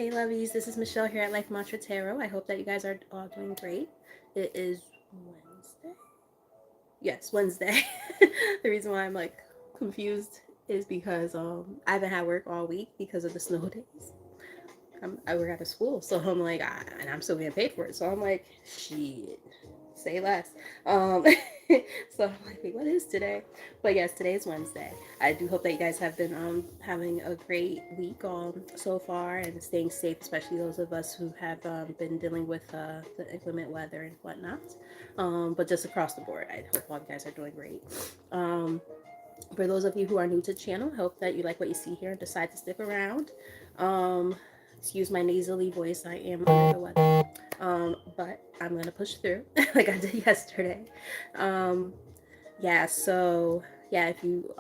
Hey lovies, this is Michelle here at Life Mantra Tarot. I hope that you guys are all doing great. It is Wednesday. Yes, Wednesday. The reason why I'm like confused is because I haven't had work all week because of the snow days. I work at a school, so I'm like, and I'm still getting paid for it. So I'm like, shit, say less. Um, so I'm like, wait, what is today? But yes, today is Wednesday. I do hope that you guys have been having a great week so far and staying safe, especially those of us who have been dealing with the inclement weather and whatnot. But just across the board, I hope all you guys are doing great. For those of you who are new to the channel, I hope that you like what you see here and decide to stick around. Excuse my nasally voice, I am under the weather. But I'm gonna push through like I did yesterday. Um, yeah, so yeah, if you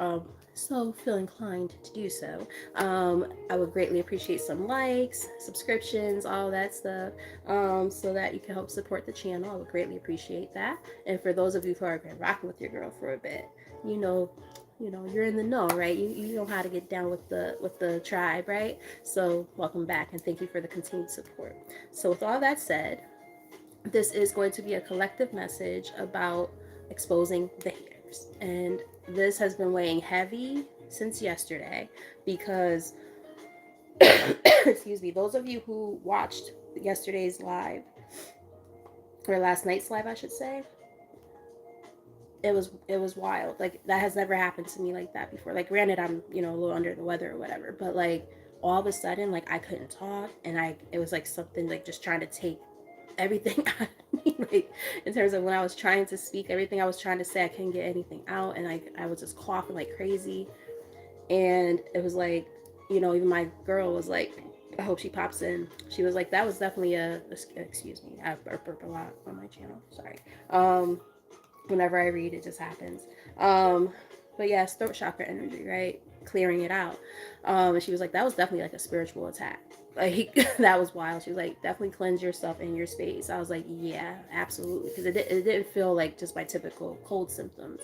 so feel inclined to do so, I would greatly appreciate some likes, subscriptions, all that stuff, so that you can help support the channel. I would greatly appreciate that. And for those of you who are been rocking with your girl for a bit, you know, you're in the know, right? You know how to get down with the tribe, right? So welcome back and thank you for the continued support. So with all that said, this is going to be a collective message about exposing the haters. And this has been weighing heavy since yesterday because, excuse me, those of you who watched yesterday's live, or last night's live, I should say, it was wild. Like, that has never happened to me like that before. Like, granted, I'm, a little under the weather or whatever, but like all of a sudden, like, I couldn't talk, and it was like something like just trying to take everything out of me, like in terms of when I was trying to speak, everything I was trying to say, I couldn't get anything out, and like I was just coughing like crazy. And it was like, even my girl was like, I hope she pops in. She was like, that was definitely excuse me, I burp a lot on my channel, sorry. Whenever I read, it just happens. But yeah, it's throat chakra energy, right? Clearing it out. And she was like, that was definitely like a spiritual attack. Like, that was wild. She was like, definitely cleanse yourself in your space. I was like, yeah, absolutely. Because it didn't feel like just my typical cold symptoms.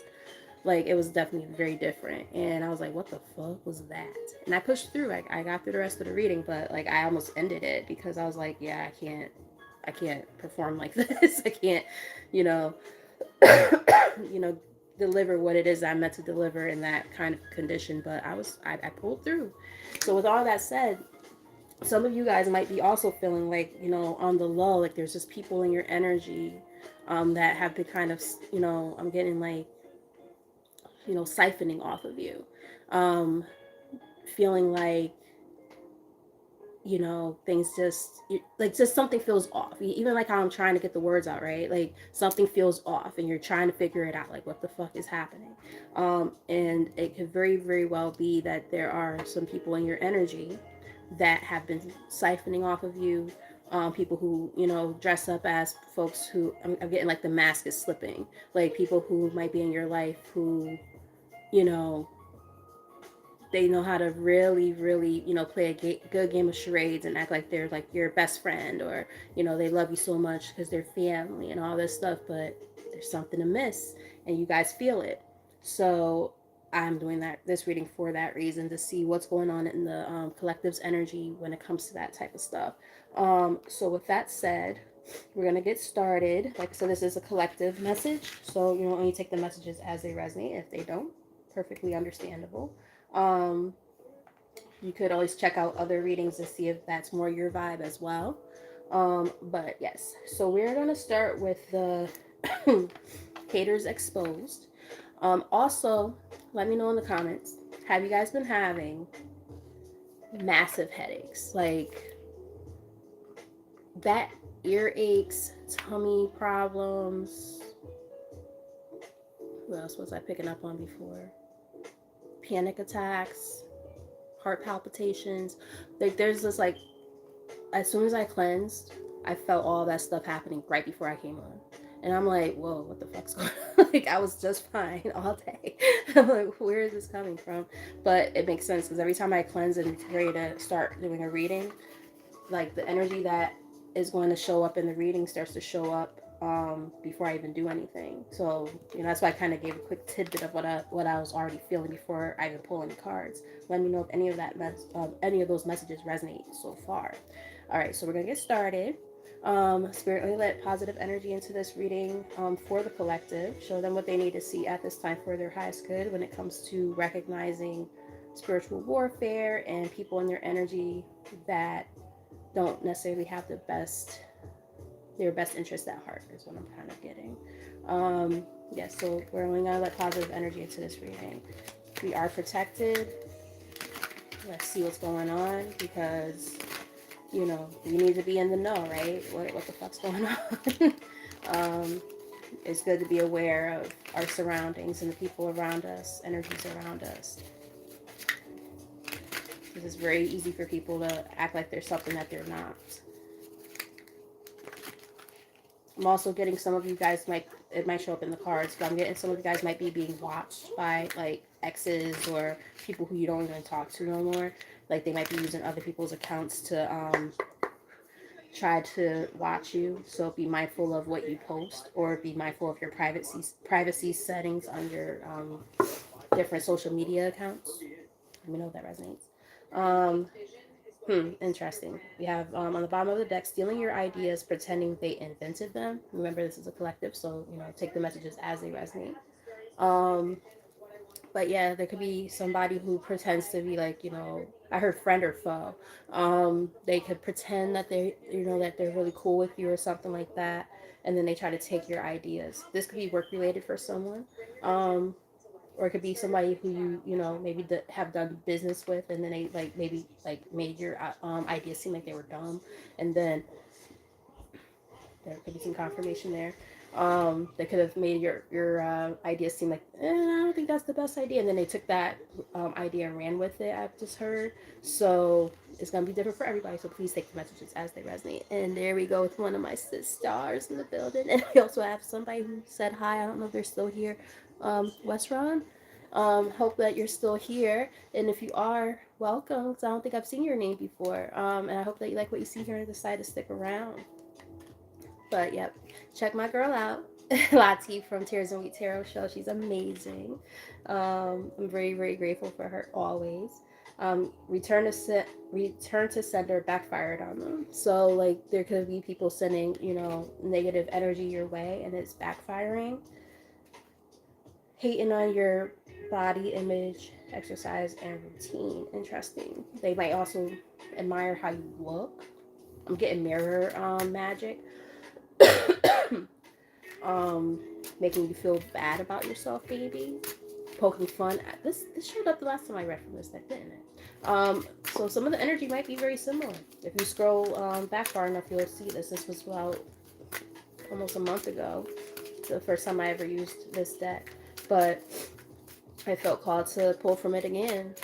Like, it was definitely very different. And I was like, what the fuck was that? And I pushed through. I got through the rest of the reading, but like, I almost ended it because I was like, yeah, I can't perform like this. I can't, you know, you know, deliver what it is I'm meant to deliver in that kind of condition. But I pulled through. So with all that said, some of you guys might be also feeling like, on the low, like there's just people in your energy that have been kind of, I'm getting like, siphoning off of you, um, feeling like, things just something feels off. Even like how I'm trying to get the words out, right? Like something feels off and you're trying to figure it out, like what the fuck is happening. And it could very, very well be that there are some people in your energy that have been siphoning off of you. People who, dress up as folks who, I'm getting like the mask is slipping. Like people who might be in your life who, you know, they know how to really, really, play a good game of charades and act like they're like your best friend, or, they love you so much because they're family and all this stuff, but there's something amiss and you guys feel it. So I'm doing this reading for that reason, to see what's going on in the collective's energy when it comes to that type of stuff. So with that said, we're going to get started. Like I said, this is a collective message, so only take the messages as they resonate. If they don't, perfectly understandable. Um, you could always check out other readings to see if that's more your vibe as well. But yes, so we're going to start with the haters exposed. Also, let me know in the comments, have you guys been having massive headaches? Like that, ear aches, tummy problems. What else was I picking up on before? Panic attacks, heart palpitations. Like there's this like, as soon as I cleansed, I felt all that stuff happening right before I came on. And I'm like, whoa, what the fuck's going on? Like, I was just fine all day. I'm like, where is this coming from? But it makes sense because every time I cleanse and ready to start doing a reading, like the energy that is going to show up in the reading starts to show up before I even do anything. So, that's why I kind of gave a quick tidbit of what I was already feeling before I even pull any cards. Let me know if any of those messages resonate so far. All right, so we're gonna get started. Spirit, only let positive energy into this reading for the collective. Show them what they need to see at this time for their highest good when it comes to recognizing spiritual warfare and people in their energy that don't necessarily have their best interest at heart is what I'm kind of getting. Yes, so we're only going to let positive energy into this reading. We are protected. Let's see what's going on because, we need to be in the know, right? What the fuck's going on? It's good to be aware of our surroundings and the people around us, energies around us. Because it's very easy for people to act like there's something that they're not. I'm also getting some of you guys it might show up in the cards, but I'm getting some of you guys might be being watched by like exes or people who you don't even talk to no more. Like they might be using other people's accounts to try to watch you. So be mindful of what you post, or be mindful of your privacy settings on your different social media accounts. Let me know if that resonates. Interesting. We have on the bottom of the deck, stealing your ideas, pretending they invented them. Remember, this is a collective, so take the messages as they resonate. But yeah, there could be somebody who pretends to be like, I heard friend or foe. They could pretend that that they're really cool with you or something like that, and then they try to take your ideas. This could be work related for someone. Or it could be somebody who maybe have done business with, and then they maybe made your ideas seem like they were dumb, and then there could be some confirmation there. They could have made your ideas seem like I don't think that's the best idea, and then they took that idea and ran with it. I've just heard, so it's gonna be different for everybody. So please take the messages as they resonate. And there we go with one of my stars in the building, and we also have somebody who said hi. I don't know if they're still here. West Ron. Hope that you're still here, and if you are, welcome. So I don't think I've seen your name before. And I hope that you like what you see here and decide to stick around. But yep, check my girl out, Lati from Tears and Wheat Tarot Show. She's amazing. I'm very, very grateful for her always. Return to sender backfired on them. So like there could be people sending negative energy your way, and it's backfiring. Hating on your body image, exercise, and routine. Interesting. They might also admire how you look. I'm getting mirror magic. Making you feel bad about yourself, baby. Poking fun at this showed up the last time I read from this deck, didn't it? So some of the energy might be very similar. If you scroll back far enough, you'll see this. This was about almost a month ago, the first time I ever used this deck, but I felt called to pull from it again.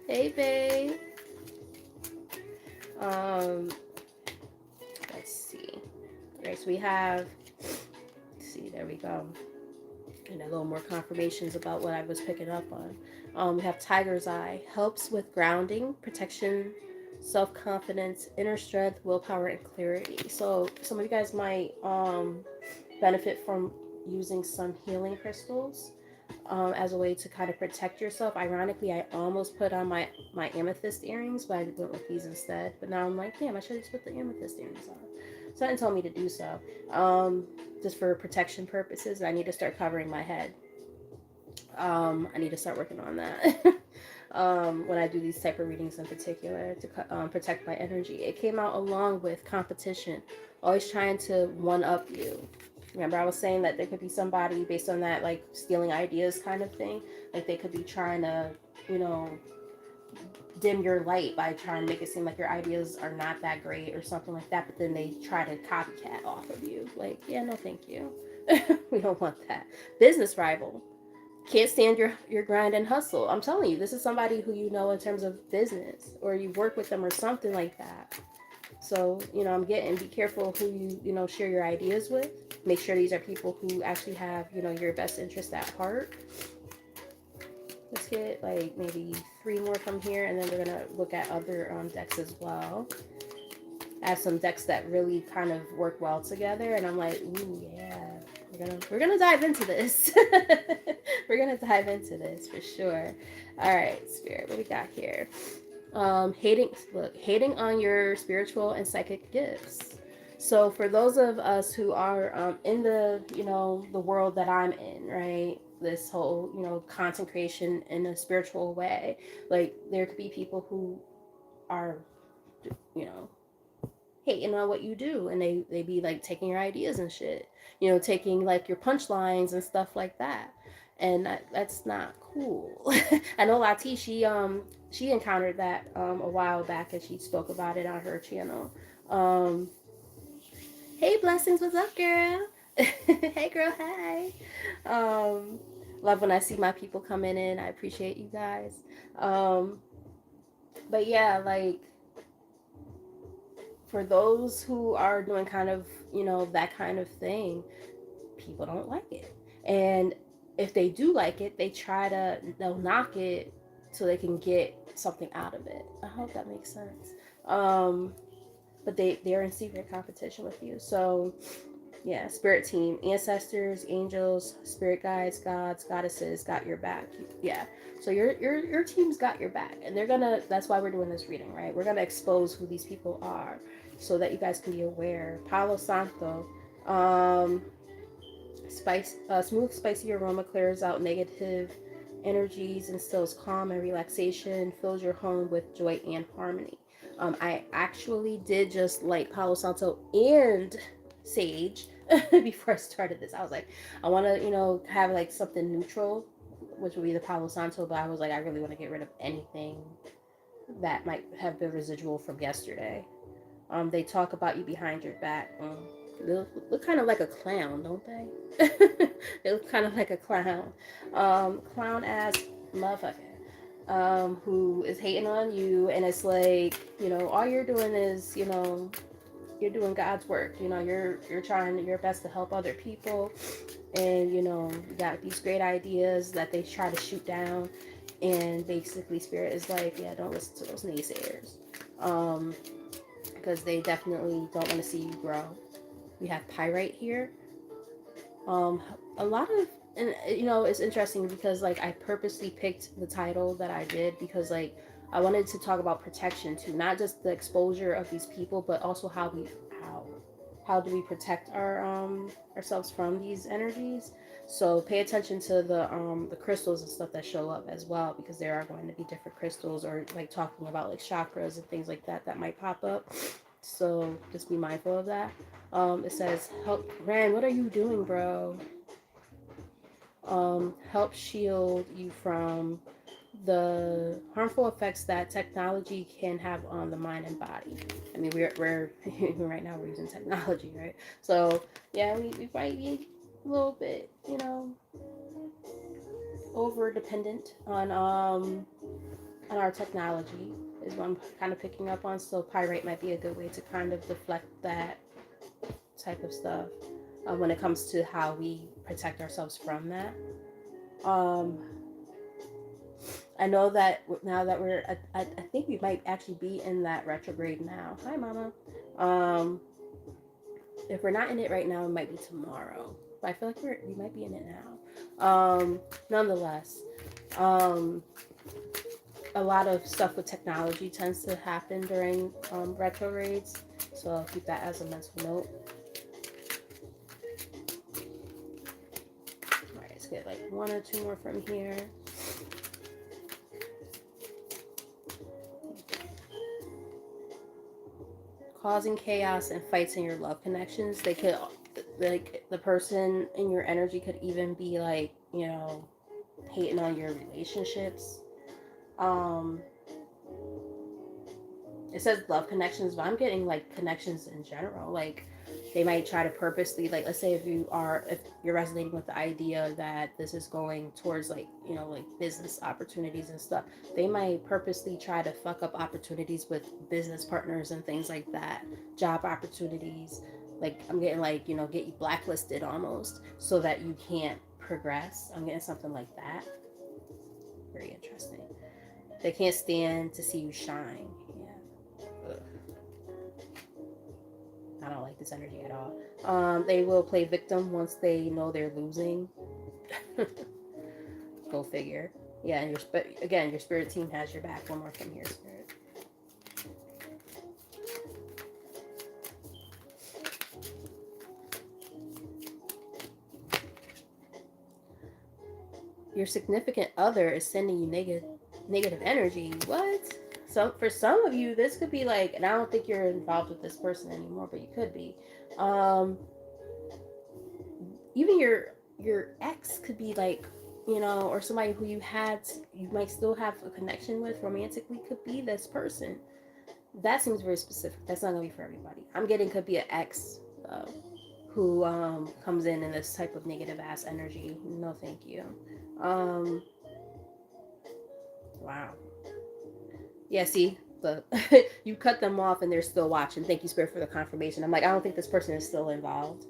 Hey, babe. Let's see. All right, so we have. Let's see, there we go. And a little more confirmations about what I was picking up on. We have Tiger's Eye. Helps with grounding, protection, self-confidence, inner strength, willpower, and clarity. So some of you guys might benefit from using some healing crystals as a way to kind of protect yourself. Ironically, I almost put on my amethyst earrings, but I went with these instead. But now I'm like, damn, I should have just put the amethyst earrings on. Something told me to do so. Just for protection purposes, I need to start covering my head. I need to start working on that. When I do these type of readings in particular to protect my energy. It came out along with competition, always trying to one-up you. Remember I was saying that there could be somebody based on that like stealing ideas kind of thing. Like they could be trying to, dim your light by trying to make it seem like your ideas are not that great or something like that, but then they try to copycat off of you. Like, yeah, no thank you. We don't want that. Business rival. Can't stand your grind and hustle. I'm telling you, this is somebody who you know in terms of business, or you work with them or something like that. So, I'm getting, be careful who you share your ideas with. Make sure these are people who actually have, your best interest at heart. Let's get like maybe 3 more from here, and then we're going to look at other decks as well. I have some decks that really kind of work well together, and I'm like, ooh, yeah, we're gonna dive into this. We're gonna dive into this for sure. All right, Spirit, what we got here? Hating on your spiritual and psychic gifts. So for those of us who are in the the world that I'm in, right? This whole content creation in a spiritual way, like there could be people who are you know hating on what you do, and they be like taking your ideas and shit, taking like your punchlines and stuff like that, and that's not cool. I know Lati, she encountered that a while back, and she spoke about it on her channel. um hey Blessings, what's up, girl? Hey girl, hey. um Love when I see my people coming in. I appreciate you guys. But yeah, like for those who are doing kind of, that kind of thing, people don't like it. And if they do like it, they'll knock it so they can get something out of it. I hope that makes sense. But they're in secret competition with you. So yeah, spirit team, ancestors, angels, spirit guides, gods, goddesses got your back. Yeah. So your team's got your back, and that's why we're doing this reading, right? We're gonna expose who these people are so that you guys can be aware. Palo Santo. Smooth, spicy aroma clears out negative energies, instills calm and relaxation, fills your home with joy and harmony. I actually did just light Palo Santo and sage before I started this. I was like, I want to, have like something neutral, which would be the Palo Santo, but I was like, I really want to get rid of anything that might have been residual from yesterday. They talk about you behind your back. They look kind of like a clown, don't they? They look kind of like a clown. Clown ass motherfucker. Who is hating on you, and it's like, all you're doing is, you're doing God's work. You're trying your best to help other people, and you got these great ideas that they try to shoot down, and basically Spirit is like, yeah, don't listen to those naysayers, because they definitely don't want to see you grow. We have pyrite here. A lot of, and it's interesting because like I purposely picked the title that I did because like I wanted to talk about protection too, not just the exposure of these people, but also how do we protect ourselves from these energies. So pay attention to the crystals and stuff that show up as well, because there are going to be different crystals, or like talking about like chakras and things like that might pop up. So just be mindful of that. It says, help, Ran, what are you doing, bro? Help shield you from the harmful effects that technology can have on the mind and body. I mean, we're right now we're using technology, right? So yeah, we might be a little bit, over dependent on our technology, is what I'm kind of picking up on. So pyrite might be a good way to kind of deflect that type of stuff when it comes to how we protect ourselves from that. I know that now that I think we might actually be in that retrograde now. Hi, Mama. If we're not in it right now, it might be tomorrow. But I feel like we might be in it now. Nonetheless, a lot of stuff with technology tends to happen during retrogrades, so I'll keep that as a mental note. All right, let's get like one or two more from here. Causing chaos and fights in your love connections. They could, like, the person in your energy could even be like, hating on your relationships. It says love connections, but I'm getting like connections in general. Like they might try to purposely, like, let's say if you're resonating with the idea that this is going towards like, like business opportunities and stuff, they might purposely try to fuck up opportunities with business partners and things like that, job opportunities. Like I'm getting like, get you blacklisted almost so that you can't progress. I'm getting something like that. Very interesting. They can't stand to see you shine. Yeah. Ugh. I don't like this energy at all. They will play victim once they know they're losing. Go figure. Yeah, and again, your spirit team has your back. One more from here, spirit. Your significant other is sending you negative energy. What? So for some of you, this could be like, and I don't think you're involved with this person anymore, but you could be. Um, Even your ex could be like, or somebody who you might still have a connection with romantically could be this person. That seems very specific. That's not gonna be for everybody. I'm getting could be an ex who comes in this type of negative ass energy. No, thank you. Um, wow. Yeah, see, the you cut them off and they're still watching. Thank you, Spirit, for the confirmation. I'm like, I don't think this person is still involved,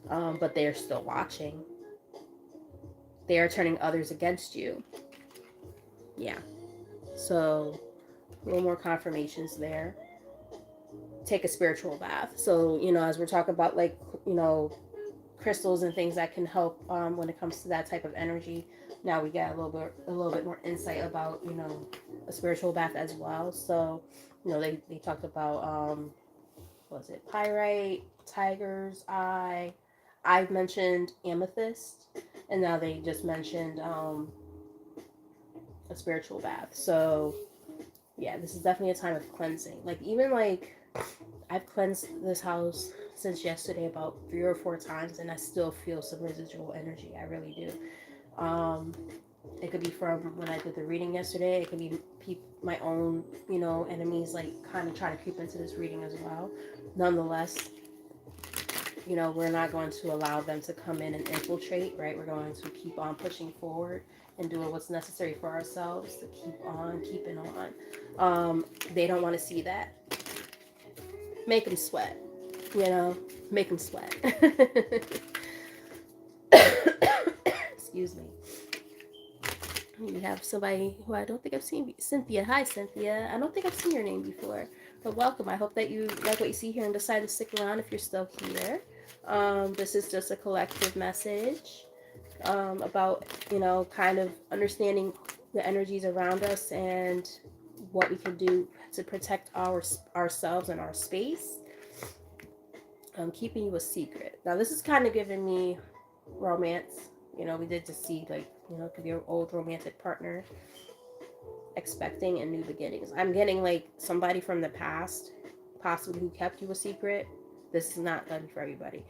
but they're still watching. They are turning others against you. Yeah. So, a little more confirmations there. Take a spiritual bath. So, as we're talking about, like, crystals and things that can help when it comes to that type of energy. Now we get a little bit more insight about a spiritual bath as well. So they talked about what was it, pyrite, tiger's eye. I mentioned amethyst, and now they just mentioned a spiritual bath. So yeah, this is definitely a time of cleansing. Like, even like, I've cleansed this house since yesterday about 3 or 4 times, and I still feel some residual energy. I really do. It could be from when I did the reading yesterday. It could be my own, enemies, like, kind of trying to creep into this reading as well. Nonetheless, we're not going to allow them to come in and infiltrate, right? We're going to keep on pushing forward and doing what's necessary for ourselves to keep on keeping on. They don't want to see that. Make them sweat, make them sweat. Excuse me. We have somebody who I don't think I've seen. Cynthia. Hi, Cynthia. I don't think I've seen your name before, but welcome. I hope that you like what you see here and decide to stick around if you're still here. This is just a collective message about, kind of understanding the energies around us and what we can do to protect ourselves and our space. I'm keeping you a secret. Now, this is kind of giving me romance. We did just see, like, it could be your old romantic partner expecting and new beginnings. I'm getting, like, somebody from the past, possibly, who kept you a secret. This is not going to be for everybody.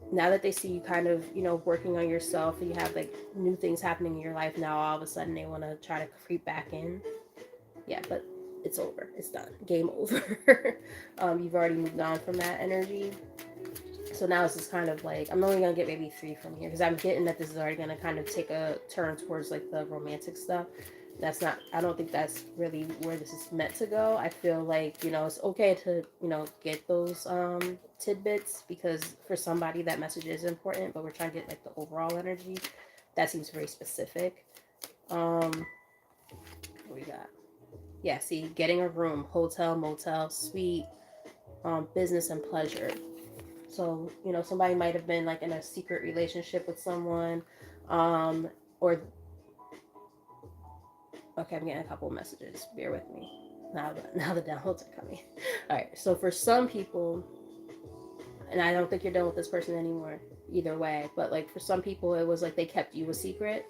Now that they see you kind of, working on yourself, and you have, like, new things happening in your life, now all of a sudden they want to try to creep back in. Yeah, but it's over. It's done. Game over. You've already moved on from that energy. So now it's just kind of like, I'm only going to get maybe 3 from here, because I'm getting that this is already going to kind of take a turn towards, like, the romantic stuff. I don't think that's really where this is meant to go. I feel like, it's okay to, get those tidbits, because for somebody that message is important, but we're trying to get, like, the overall energy. That seems very specific. What we got? Yeah, see, getting a room, hotel, motel, suite, business and pleasure. So, somebody might have been, like, in a secret relationship with someone, or, okay, I'm getting a couple of messages. Bear with me. Now the downloads are coming. All right, so for some people, and I don't think you're done with this person anymore, either way, but, like, for some people, it was like they kept you a secret.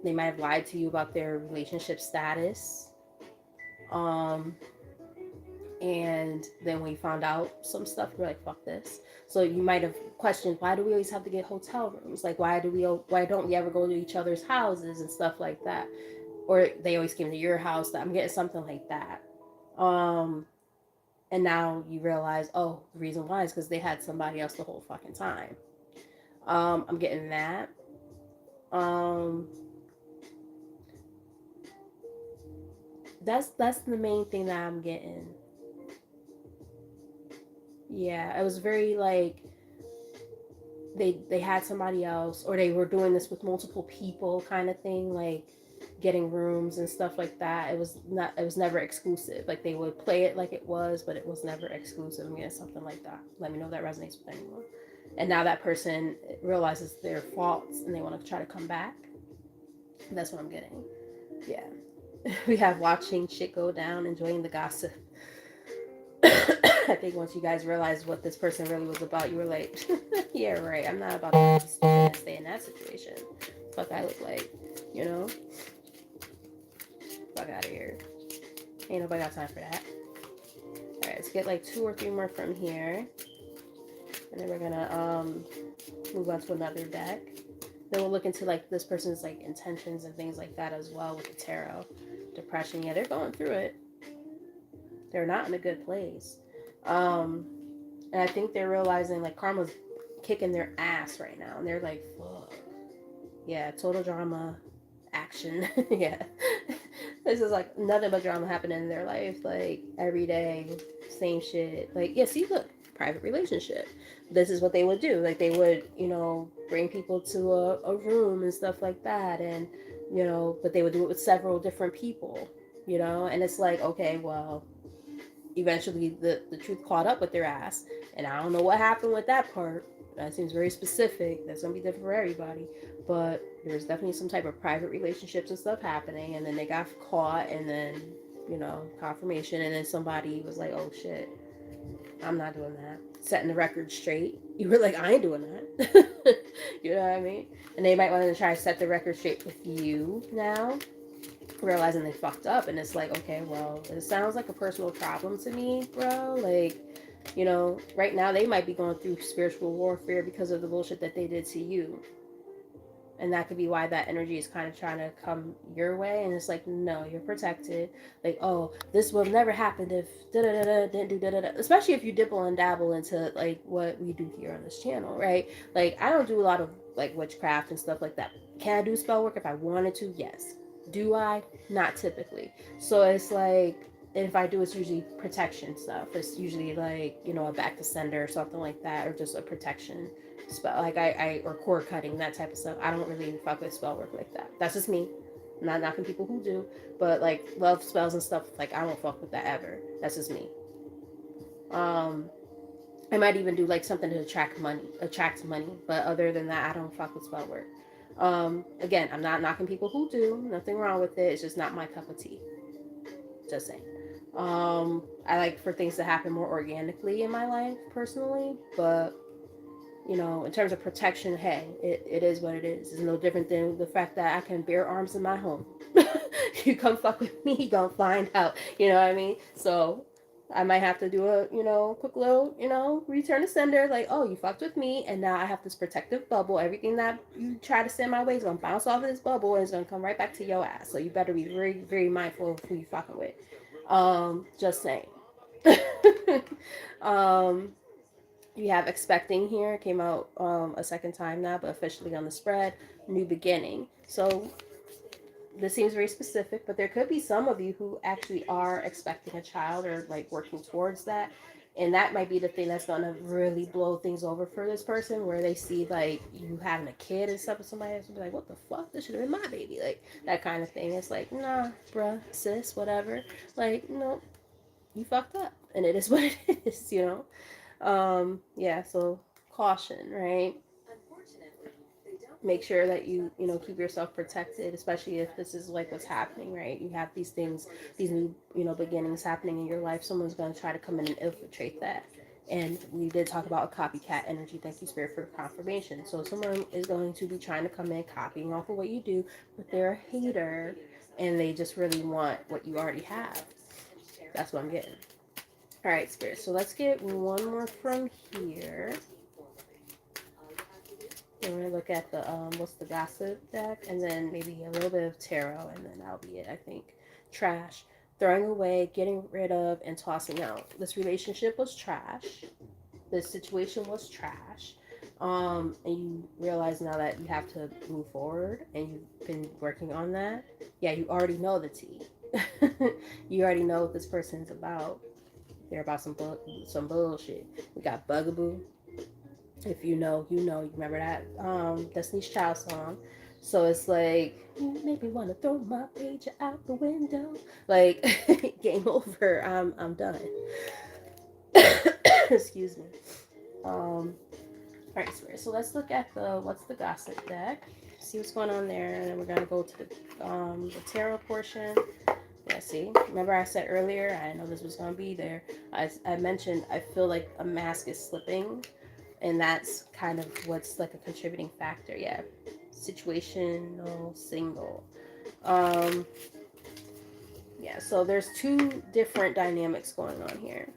They might have lied to you about their relationship status. And then when you found out some stuff, you're like, fuck this. So you might have questioned, why do we always have to get hotel rooms? Like, why don't we ever go to each other's houses and stuff like that? Or they always came to your house. I'm getting something like that. And now you realize, oh, the reason why is because they had somebody else the whole fucking time. I'm getting that. That's the main thing that I'm getting. Yeah, it was very, like, they had somebody else, or they were doing this with multiple people, kind of thing. Like, getting rooms and stuff like that. It was never exclusive. Like they would play it like it was, but it was never exclusive. I mean, something like that. Let me know if that resonates with anyone. And now that person realizes their faults and they want to try to come back. That's what I'm getting. Yeah. We have watching shit go down, enjoying the gossip. I think once you guys realized what this person really was about, you were like, yeah, right. I'm not about to be stupid and stay in that situation. Fuck, I look like, you know? Fuck out of here. Ain't nobody got time for that. Alright, let's get like 2 or 3 more from here. And then we're gonna move on to another deck. Then we'll look into like this person's like intentions and things like that as well with the tarot. Depression, yeah, they're going through it. They're not in a good place. And I think they're realizing like karma's kicking their ass right now. And they're like, fuck. Yeah, total drama, action. Yeah. This is like nothing but drama happening in their life. Like every day, same shit. Like, yeah, see, look, private relationship. This is what they would do. Like they would, bring people to a room and stuff like that. And, but they would do it with several different people, and it's like, okay, well, eventually the truth caught up with their ass. And I don't know what happened with that part. That seems very specific. That's going to be different for everybody. But there's definitely some type of private relationships and stuff happening. And then they got caught and then, confirmation. And then somebody was like, oh shit, I'm not doing that. Setting the record straight. You were like, I ain't doing that. You know what I mean? And they might want to try to set the record straight with you now, realizing they fucked up. And it's like, okay, well, it sounds like a personal problem to me, bro. Like, right now they might be going through spiritual warfare because of the bullshit that they did to you. And that could be why that energy is kind of trying to come your way. And it's like, no, you're protected. Like, oh, this will never happen if da-da-da-da didn't do da-da-da. Especially if you dibble and dabble into like what we do here on this channel, right? Like, I don't do a lot of like witchcraft and stuff like that. Can I do spell work if I wanted to? Yes. Do I? Not typically. So it's like, if I do, it's usually protection stuff. It's usually like, a back to sender or something like that, or just a protection spell, like I or cord cutting, that type of stuff. I don't really fuck with spell work like that. That's just me. I'm not knocking people who do, but like love spells and stuff, like I don't fuck with that ever. That's just me. I might even do like something to attract money, but other than that, I don't fuck with spell work. Again, I'm not knocking people who do. Nothing wrong with it. It's just not my cup of tea. Just saying. I like for things to happen more organically in my life personally, but in terms of protection, hey, it is what it is. It's no different than the fact that I can bear arms in my home. You come fuck with me, you gonna find out. You know what I mean? So I might have to do a, quick little, return to sender. Like, oh, you fucked with me, and now I have this protective bubble. Everything that you try to send my way is gonna bounce off of this bubble, and it's gonna come right back to your ass. So you better be very, very mindful of who you fucking with. Just saying. You have expecting here, came out a second time now, but officially on the spread, new beginning. So this seems very specific, but there could be some of you who actually are expecting a child or like working towards that. And that might be the thing that's going to really blow things over for this person, where they see like you having a kid and stuff with somebody else and be like, what the fuck? This should have been my baby. Like that kind of thing. It's like, nah, bruh, sis, whatever. Like, no, you fucked up. And it is what it is, yeah, so caution, right? Make sure that you keep yourself protected, especially if this is like what's happening, right? You have these things, these new beginnings happening in your life. Someone's going to try to come in and infiltrate that. And we did talk about a copycat energy. Thank you, Spirit, for confirmation. So someone is going to be trying to come in, copying off of what you do, but they're a hater and they just really want what you already have. That's what I'm getting. All right, Spirit. So let's get one more from here. We're going to look at the, what's the gossip deck, and then maybe a little bit of tarot, and then that'll be it, I think. Trash. Throwing away, getting rid of, and tossing out. This relationship was trash. This situation was trash. And you realize now that you have to move forward, and you've been working on that. Yeah, you already know the tea. You already know what this person's about. They're about some bullshit. We got Bugaboo. If you know, you know. You remember that Destiny's Child song. So it's like, you make me want to throw my pager out the window. Like, game over. I'm done. Excuse me. Alright, so let's look at what's the gossip deck. See what's going on there, and then we're gonna go to the tarot portion. Yeah, see? Remember I said earlier, I know this was gonna be there. I mentioned I feel like a mask is slipping, and that's kind of what's like a contributing factor. Yeah. Situational single. Um yeah, so there's two different dynamics going on here.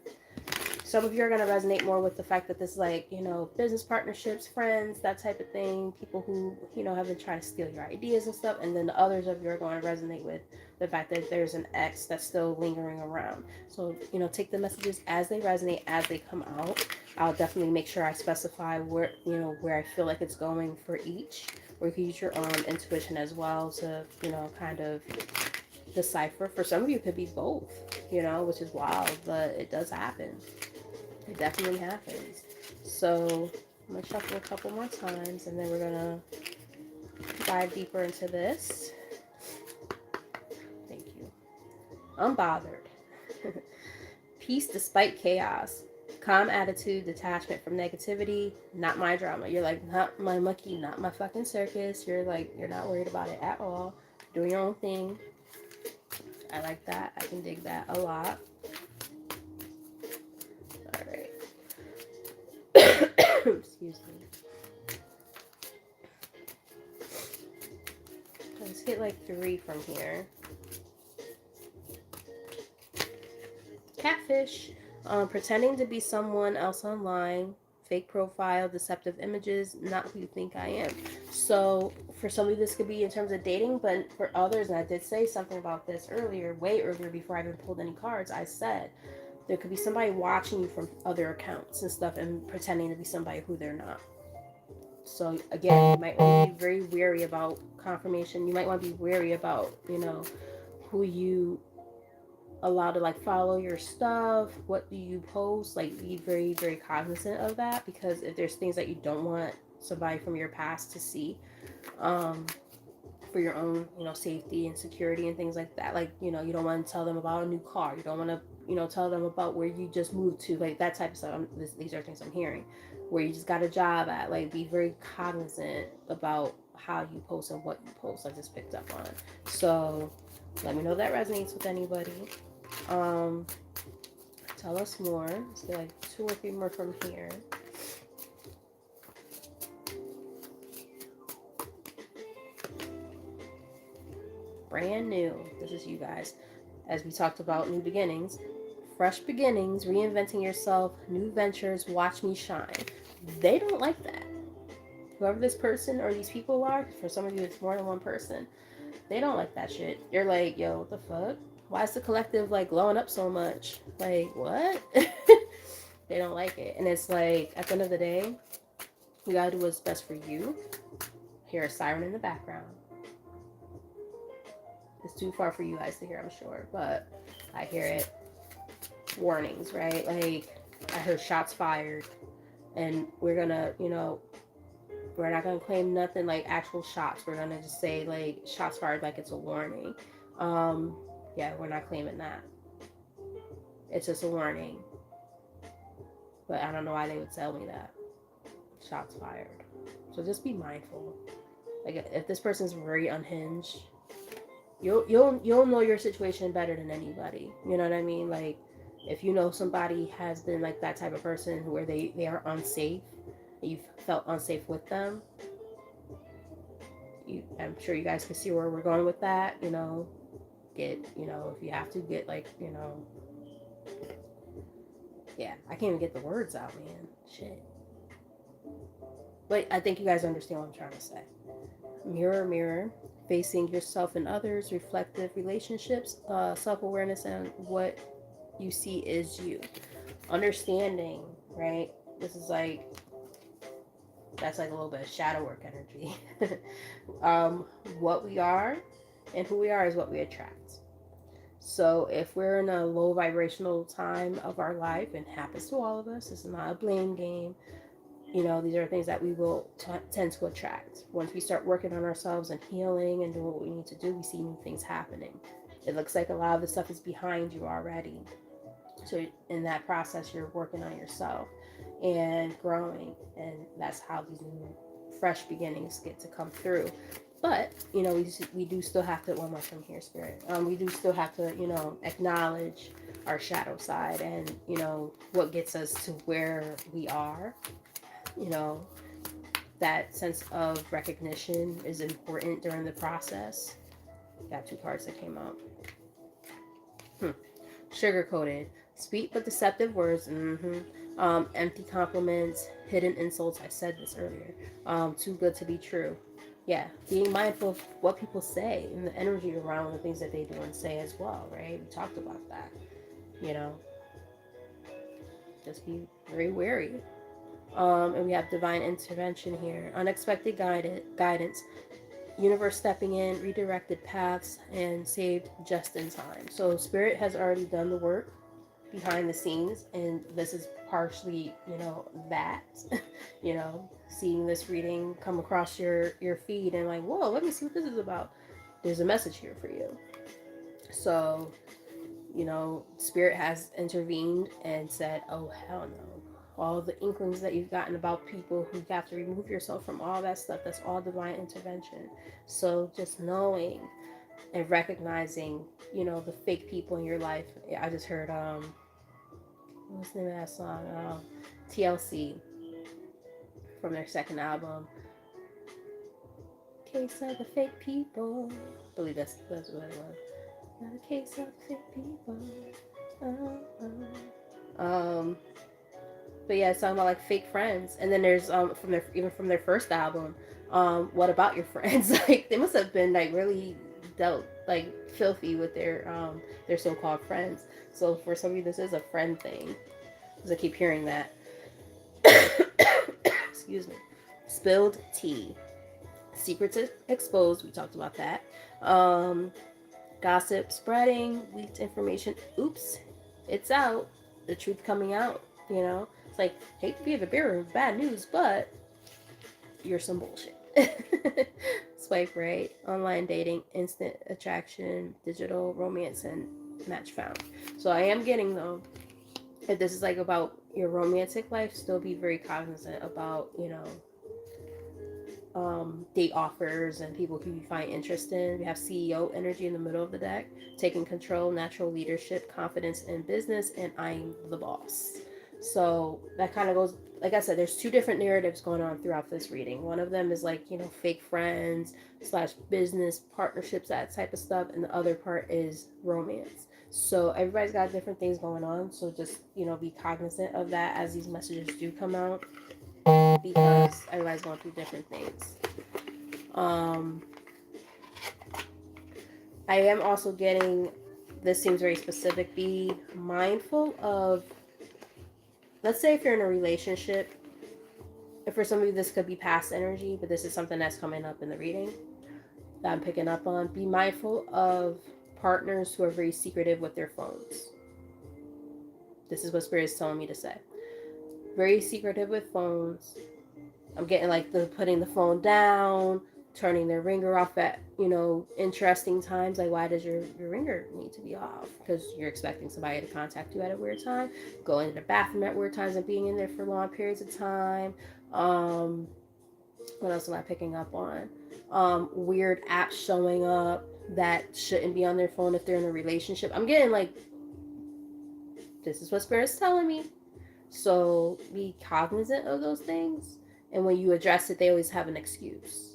Some of you are going to resonate more with the fact that this is like, business partnerships, friends, that type of thing, people who, have been trying to steal your ideas and stuff. And then the others of you are going to resonate with the fact that there's an ex that's still lingering around. So, take the messages as they resonate, as they come out. I'll definitely make sure I specify where I feel like it's going for each, or you can use your own intuition as well to, kind of decipher. For some of you, it could be both, which is wild, but it does happen. It definitely happens. So I'm going to shuffle a couple more times, and then we're going to dive deeper into this. Thank you. Unbothered. Peace despite chaos. Calm attitude, detachment from negativity, not my drama. You're like, not my monkey, not my fucking circus. You're like, you're not worried about it at all. Doing your own thing. I like that. I can dig that a lot. All right. Excuse me. Let's get like 3 from here. Catfish. Pretending to be someone else online. Fake profile, deceptive images, not who you think I am. So for some of you, this could be in terms of dating, but for others, and I did say something about this earlier, way earlier before I even pulled any cards, I said there could be somebody watching you from other accounts and stuff and pretending to be somebody who they're not. So again, you might want to be very wary about confirmation. You might want to be wary about, who you allow to like follow your stuff. What do you post? Like, be very, very cognizant of that, because if there's things that you don't want somebody from your past to see, for your own, safety and security and things like that. Like, you don't want to tell them about a new car. You don't want to, tell them about where you just moved to, like that type of stuff. These are things I'm hearing, where you just got a job at. Like, be very cognizant about how you post and what you post. I just picked up on. So let me know if that resonates with anybody. Tell us more. Let's get like 2 or 3 more from here. Brand new. This is you guys. As we talked about new beginnings, fresh beginnings, reinventing yourself, new ventures, watch me shine. They don't like that. Whoever this person or these people are, for some of you it's more than one person, they don't like that shit. You're like, yo, what the fuck? Why is the collective like glowing up so much? Like, what? They don't like it. And it's like, at the end of the day, you gotta do what's best for you. Hear a siren in the background. It's too far for you guys to hear, I'm sure, but I hear it. Warnings, right? Like, I heard shots fired, and we're gonna, we're not gonna claim nothing like actual shots. We're gonna just say like shots fired, like it's a warning. Yeah, we're not claiming that. It's just a warning. But I don't know why they would tell me that. Shots fired. So just be mindful. Like, if this person's very unhinged, you'll know your situation better than anybody. You know what I mean? Like, if you know somebody has been like that type of person where they are unsafe, and you've felt unsafe with them, I'm sure you guys can see where we're going with that. Get, if you have to get like, yeah, I can't even get the words out, man. Shit. But I think you guys understand what I'm trying to say. Mirror, mirror, facing yourself and others, reflective relationships, self-awareness, and what you see is you. Understanding, right? This is like, that's like a little bit of shadow work energy. What we are and who we are is what we attract. So if we're in a low vibrational time of our life, and it happens to all of us, it's not a blame game. You know, these are things that we will tend to attract. Once we start working on ourselves and healing and doing what we need to do, we see new things happening. It looks like a lot of the stuff is behind you already. So in that process, you're working on yourself and growing, and that's how these new, fresh beginnings get to come through. But you know, we do still have to, one more from here, spirit. We do still have to, you know, acknowledge our shadow side, and you know what gets us to where we are. You know, that sense of recognition is important during the process. Got two cards that came out. Sugar coated, sweet but deceptive words. Empty compliments, hidden insults. I said this earlier. Too good to be true. Yeah, being mindful of what people say and the energy around the things that they do and say as well, right? We talked about that. You know, just be very wary. And we have divine intervention here, unexpected guidance, universe stepping in, redirected paths, and saved just in time. So spirit has already done the work behind the scenes, and this is partially, you know, that. You know, seeing this reading come across your feed and like, whoa, let me see what this is about. There's a message here for you. So, you know, spirit has intervened and said, oh hell no, all the inklings that you've gotten about people who have to remove yourself from all that stuff, that's all divine intervention. So just knowing and recognizing, you know, the fake people in your life. I just heard what's the name of that song, TLC, from their second album, Case of the Fake People. I believe that's what it was. Not a case of fake people. But yeah, it's talking about like fake friends, and then there's from their first album, what about your friends? Like they must have been like really dealt like filthy with their so-called friends. So for some of you, this is a friend thing, because I keep hearing that. Excuse me. Spilled tea, secrets exposed. We talked about that. Gossip spreading, leaked information. Oops, it's out. The truth coming out. You know, it's like, hate to be the bearer of bad news, but you're some bullshit. Swipe right, online dating, instant attraction, digital romance, and match found. So I am getting though, if this is like about your romantic life, still be very cognizant about, you know, date offers and people who you find interest in. We have CEO energy in the middle of the deck, taking control, natural leadership, confidence in business, and I'm the boss. So that kind of goes, like I said, there's two different narratives going on throughout this reading. One of them is like, you know, fake friends / business partnerships, that type of stuff, and the other part is romance. So everybody's got different things going on. So just, you know, be cognizant of that as these messages do come out, because everybody's going through different things. I am also getting, this seems very specific, be mindful of, let's say if you're in a relationship, and for some of you this could be past energy, but this is something that's coming up in the reading that I'm picking up on. Be mindful of partners who are very secretive with their phones. This is what Spirit is telling me to say. Very secretive with phones. I'm getting like the putting the phone down, turning their ringer off at, you know, interesting times. Like, why does your ringer need to be off? Because you're expecting somebody to contact you at a weird time, going to the bathroom at weird times and being in there for long periods of time. What else am I picking up on? Weird apps showing up that shouldn't be on their phone if they're in a relationship. I'm getting like, this is what Spirit's telling me. So be cognizant of those things. And when you address it, they always have an excuse.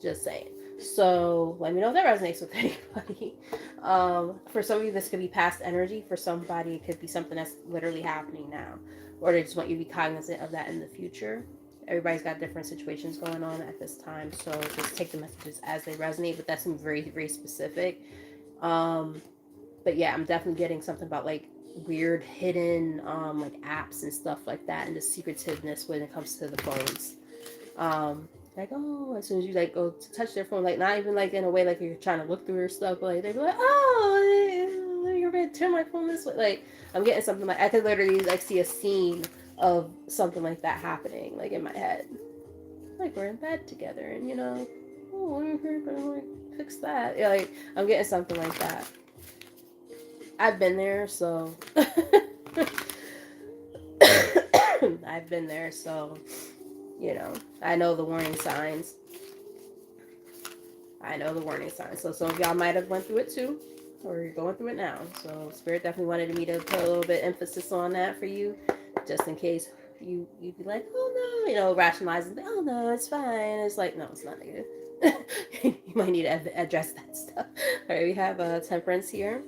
Just saying. So let me know if that resonates with anybody. For some of you, this could be past energy. For somebody, it could be something that's literally happening now. Or they just want you to be cognizant of that in the future. Everybody's got different situations going on at this time. So just take the messages as they resonate. But that's some very, very specific. But yeah, I'm definitely getting something about like weird hidden like apps and stuff like that, and the secretiveness when it comes to the phones. Like, oh, as soon as you like go to touch their phone, like not even like in a way like you're trying to look through your stuff, but like they're like, oh, you're gonna turn my phone this way. Like I'm getting something like, I could literally like see a scene of something like that happening, like in my head. Like we're in bed together, and oh, we're gonna like fix that. Yeah, like I'm getting something like that. I've been there, so I've been there, so I know the warning signs. I know the warning signs. So some of y'all might have went through it too, or you're going through it now. So Spirit definitely wanted me to put a little bit of emphasis on that for you, just in case you'd be like, oh no, rationalizing, oh no, it's fine. It's like, no, it's not, nigga. You might need to address that stuff. All right, we have Temperance here.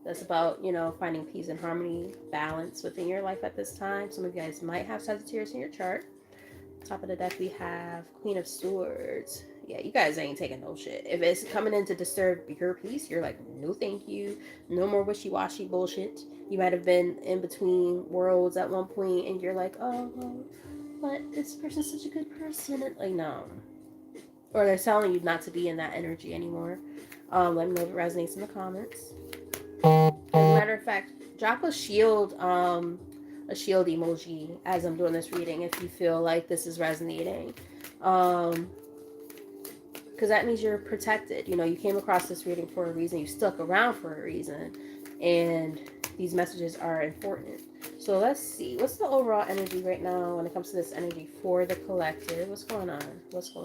That's about, finding peace and harmony, balance within your life at this time. Some of you guys might have Sagittarius in your chart. Top of the deck, we have Queen of Swords. Yeah, you guys ain't taking no shit. If it's coming in to disturb your peace, you're like, no thank you. No more wishy-washy bullshit. You might have been in between worlds at one point and you're like, oh, well, but this person's such a good person. And like, no. Or they're telling you not to be in that energy anymore. Let me know if it resonates in the comments. As a matter of fact, drop a shield emoji as I'm doing this reading if you feel like this is resonating. Because that means you're protected. You came across this reading for a reason. You stuck around for a reason. And these messages are important. So let's see. What's the overall energy right now when it comes to this energy for the collective? What's going on? Let's get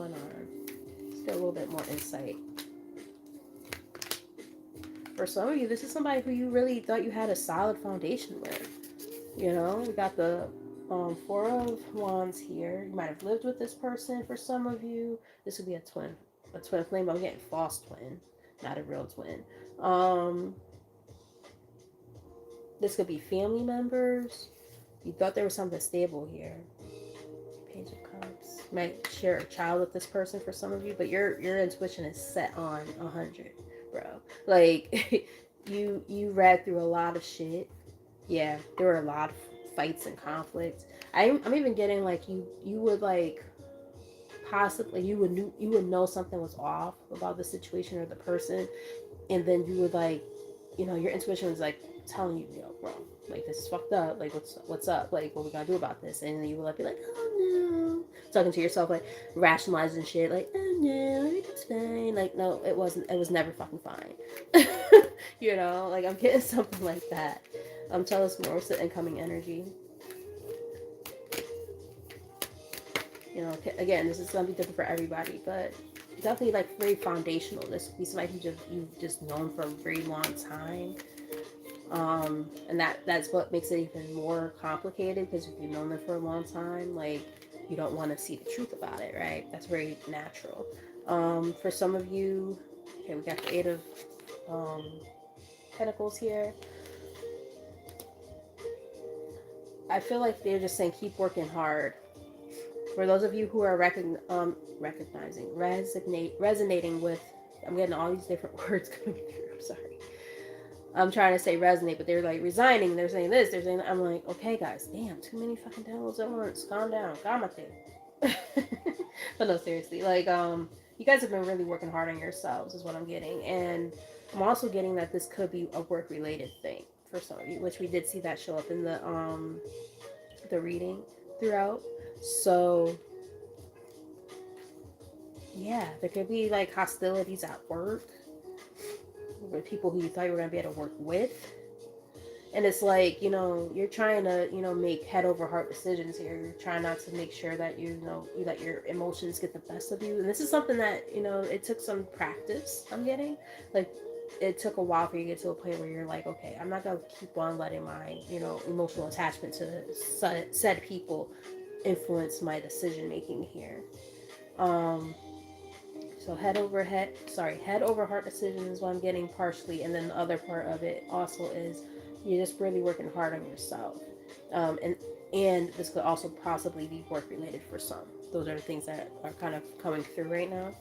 a little bit more insight. For some of you, this is somebody who you really thought you had a solid foundation with. We got the Four of Wands here. You might have lived with this person for some of you. This would be a twin flame. I'm getting false twin, not a real twin. This could be family members. You thought there was something stable here. Page of Cups. You might share a child with this person for some of you, but your intuition is set on 100, bro. Like you read through a lot of shit. Yeah, there were a lot of fights and conflicts. I'm even getting like you would like possibly you would know something was off about the situation or the person, and then you would like your intuition was like telling you, bro, like this is fucked up, like what's up, like what we gotta do about this, and then you would like be like, oh no, talking to yourself, like rationalizing shit, like oh no, everything's fine, like no, it was never fucking fine. Like I'm getting something like that. Tell us more. What's the incoming energy? Again, this is going to be different for everybody, but definitely like very foundational. This could be somebody who you've just known for a very long time. And that's what makes it even more complicated, because if you've known them for a long time, like you don't want to see the truth about it, right? That's very natural. For some of you, okay, we got the Eight of Pentacles here. I feel like they're just saying keep working hard. For those of you who are resonating with, I'm getting all these different words coming through. I'm sorry. I'm trying to say resonate, but they're like resigning. They're saying this. They're saying that. I'm like, okay, guys, damn, too many fucking downloads at once. Calm down. Calm up there. But no, seriously, like, you guys have been really working hard on yourselves, is what I'm getting, and I'm also getting that this could be a work-related thing for some of you, which we did see that show up in the reading throughout. So yeah, there could be like hostilities at work with people who you thought you were going to be able to work with, and it's like you're trying to make head over heart decisions here. You're trying not to make sure that you let your emotions get the best of you, and this is something that it took some practice. I'm getting like it took a while for you to get to a point where you're like, okay, I'm not gonna keep on letting my emotional attachment to said people influence my decision making here. So head over heart decision is what I'm getting partially, and then the other part of it also is you're just really working hard on yourself, and this could also possibly be work related for some. Those are the things that are kind of coming through right now.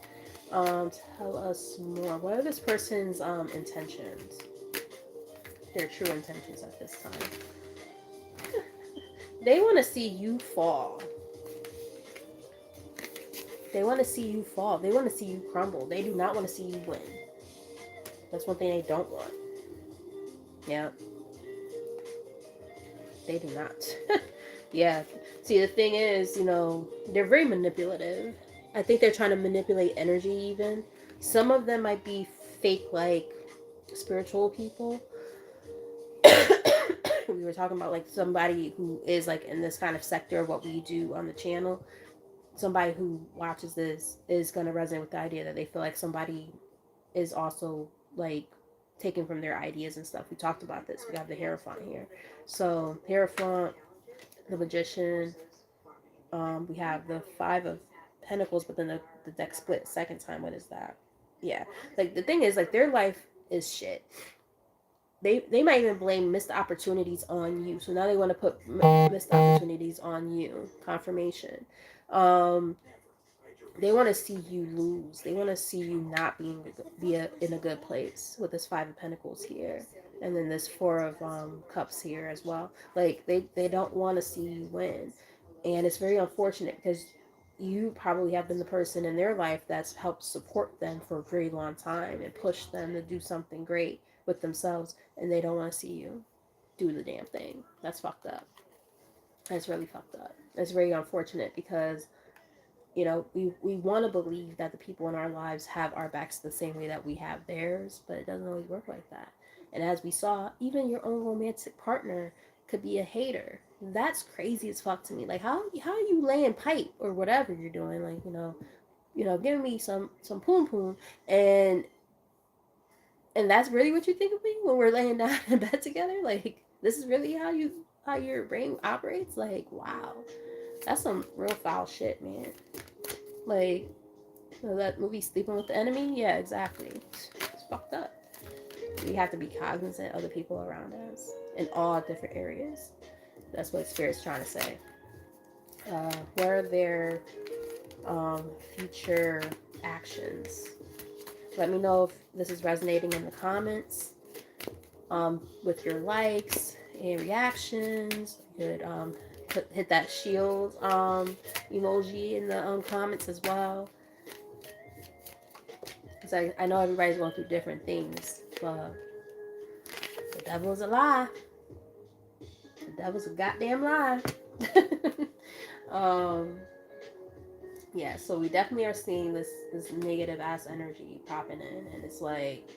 Tell us more. What are this person's intentions? Their true intentions at this time. They want to see you fall. They want to see you fall. They want to see you crumble. They do not want to see you win. That's one thing they don't want. Yeah. They do not. Yeah. See, the thing is, they're very manipulative. I think they're trying to manipulate energy even. Some of them might be fake, like, spiritual people. We were talking about, like, somebody who is, like, in this kind of sector of what we do on the channel. Somebody who watches this is going to resonate with the idea that they feel like somebody is also, like, taken from their ideas and stuff. We talked about this. We have the Hierophant here. So, Hierophant, the Magician, we have the Five of Pentacles, but then the deck split second time. What is that? Yeah. Like, the thing is, like, their life is shit. They might even blame missed opportunities on you. So now they want to put missed opportunities on you. Confirmation. Um, they want to see you lose. They want to see you not in a good place with this Five of Pentacles here, and then this Four of Cups here as well. Like they don't want to see you win, and it's very unfortunate because you probably have been the person in their life that's helped support them for a very long time and push them to do something great with themselves, and they don't want to see you do the damn thing. That's fucked up. That's really fucked up. It's very unfortunate because we want to believe that the people in our lives have our backs the same way that we have theirs, but it doesn't always work like that. And as we saw, even your own romantic partner could be a hater. That's crazy as fuck to me. Like how are you laying pipe or whatever you're doing, like, giving me some poom poom, and that's really what you think of me when we're laying down in bed together? Like, this is really how your brain operates? Like, wow. That's some real foul shit, man. Like, that movie Sleeping with the Enemy? Yeah, exactly. It's fucked up. We have to be cognizant of the people around us in all different areas. That's what Spirit's trying to say. What are their future actions? Let me know if this is resonating in the comments with your likes and reactions. You could hit that shield emoji in the comments as well. Because I know everybody's going through different things, but the devil's a lie. The devil's a goddamn lie. Yeah, so we definitely are seeing this negative ass energy popping in, and it's like,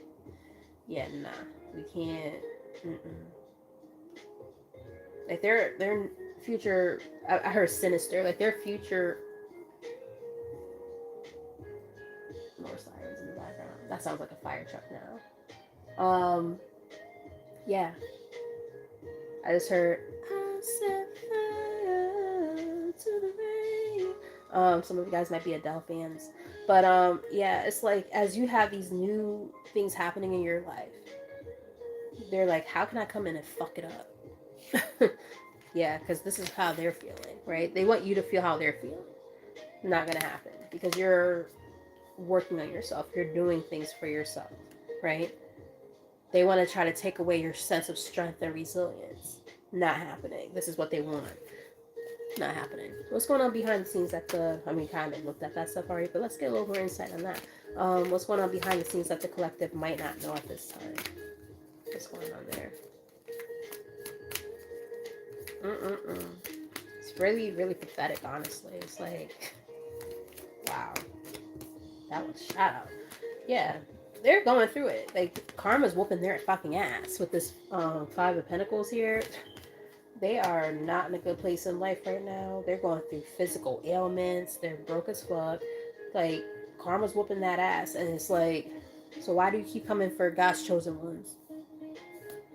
yeah, nah, we can't. Like their future. I heard sinister. Like their future. More sirens in the background. That sounds like a fire truck now. Yeah. I just heard I set fire to the rain. Some of you guys might be Adele fans. But yeah, it's like as you have these new things happening in your life, they're like, how can I come in and fuck it up? Yeah, because this is how they're feeling, right? They want you to feel how they're feeling. Not gonna happen because you're working on yourself. You're doing things for yourself, right? They want to try to take away your sense of strength and resilience. Not happening. This is what they want. Not happening. What's going on behind the scenes at kind of looked at that stuff already, but let's get a little more insight on that. What's going on behind the scenes that the collective might not know at this time? What's going on there? It's really, really pathetic, honestly. It's like, wow. That was shout out. Yeah, they're going through it. Like, karma's whooping their fucking ass with this Five of Pentacles here. They are not in a good place in life right now. They're going through physical ailments. They're broke as fuck. Like, karma's whooping that ass. And it's like, so why do you keep coming for God's chosen ones?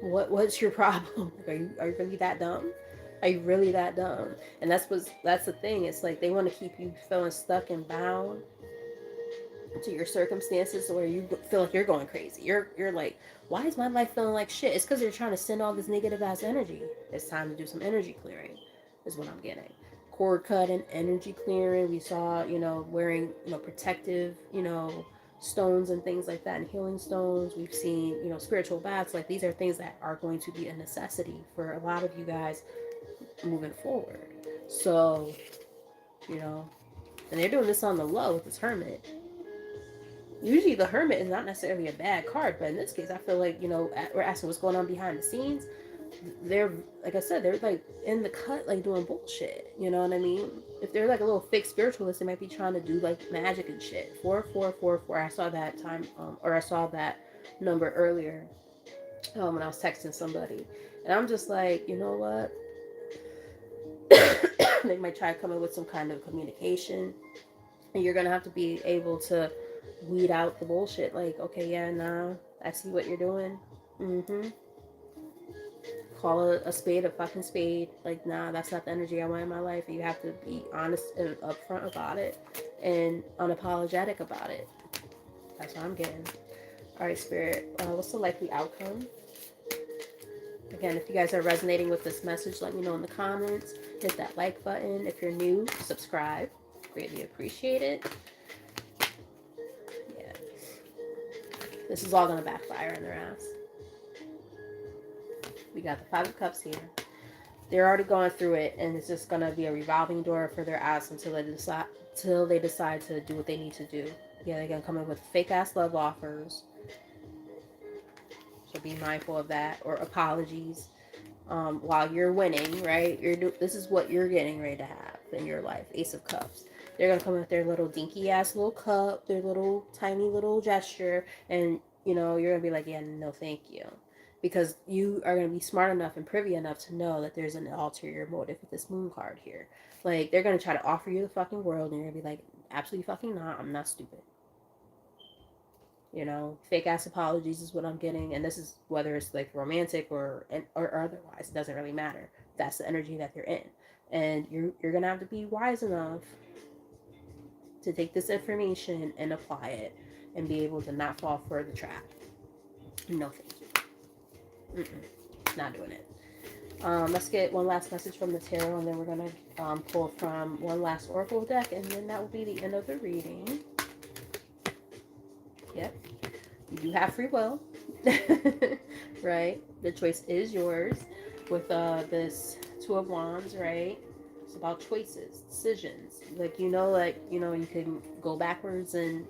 What's your problem? Are you really that dumb? Are you really that dumb? And that's the thing. It's like they want to keep you feeling stuck and bound to your circumstances where you feel like you're going crazy. You're like, why is my life feeling like shit? It's because they're trying to send all this negative ass energy. It's time to do some energy clearing, is what I'm getting. Cord cutting, energy clearing. We saw, wearing, protective, stones and things like that, and healing stones. We've seen, spiritual baths. Like, these are things that are going to be a necessity for a lot of you guys moving forward. So, and they're doing this on the low with this hermit. Usually the hermit is not necessarily a bad card, but in this case I feel like, we're asking what's going on behind the scenes. they're, like I said, they're like in the cut, like doing bullshit. You know what I mean? If they're like a little fake spiritualist, they might be trying to do like magic and shit. 4444. I saw that time, or I saw that number earlier, when I was texting somebody, and I'm just like, you know what? They might try to come in with some kind of communication, and you're gonna have to be able to weed out the bullshit. Like, okay, yeah, nah, I see what you're doing. Mm-hmm. Call a spade a fucking spade. Like, nah, that's not the energy I want in my life. And you have to be honest and upfront about it and unapologetic about it. That's what I'm getting. All right, Spirit. What's the likely outcome? Again, if you guys are resonating with this message, let me know in the comments. Hit that like button. If you're new, subscribe. Greatly appreciate it. Yeah. This is all going to backfire in their ass. We got the Five of Cups here. They're already going through it, and it's just going to be a revolving door for their ass until they decide to do what they need to do. Yeah, they're going to come in with fake-ass love offers. So be mindful of that. Or apologies. While you're winning, right? This is what you're getting ready to have in your life. Ace of Cups. They're going to come with their little dinky ass little cup, their little tiny little gesture, and you're going to be like, yeah, no, thank you. Because you are going to be smart enough and privy enough to know that there's an ulterior motive with this moon card here. Like, they're going to try to offer you the fucking world, and you're going to be like, absolutely fucking not. I'm not stupid. Fake ass apologies is what I'm getting, and this is whether it's like romantic or otherwise. It doesn't really matter. That's the energy that they're in, and you're gonna have to be wise enough to take this information and apply it, and be able to not fall for the trap. No, thank you. Not doing it. Let's get one last message from the tarot, and then we're gonna pull from one last oracle deck, and then that will be the end of the reading. Yep. You do have free will, right? The choice is yours. With this Two of Wands, right? It's about choices, decisions. Like, you can go backwards and,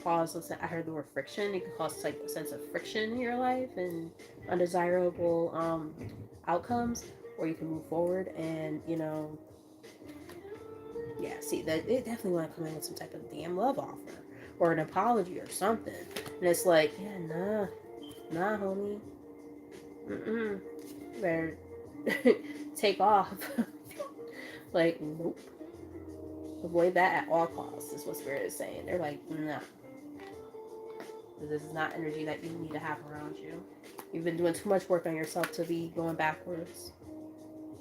cause, I heard the word friction. It can cause like a sense of friction in your life and undesirable outcomes, or you can move forward and, yeah, see, that they definitely want to come in with some type of damn love offer or an apology or something. And it's like, yeah, nah, homie. Better take off. Like, nope. Avoid that at all costs, is what Spirit is saying. They're like, nah. This is not energy that you need to have around you. You've been doing too much work on yourself to be going backwards.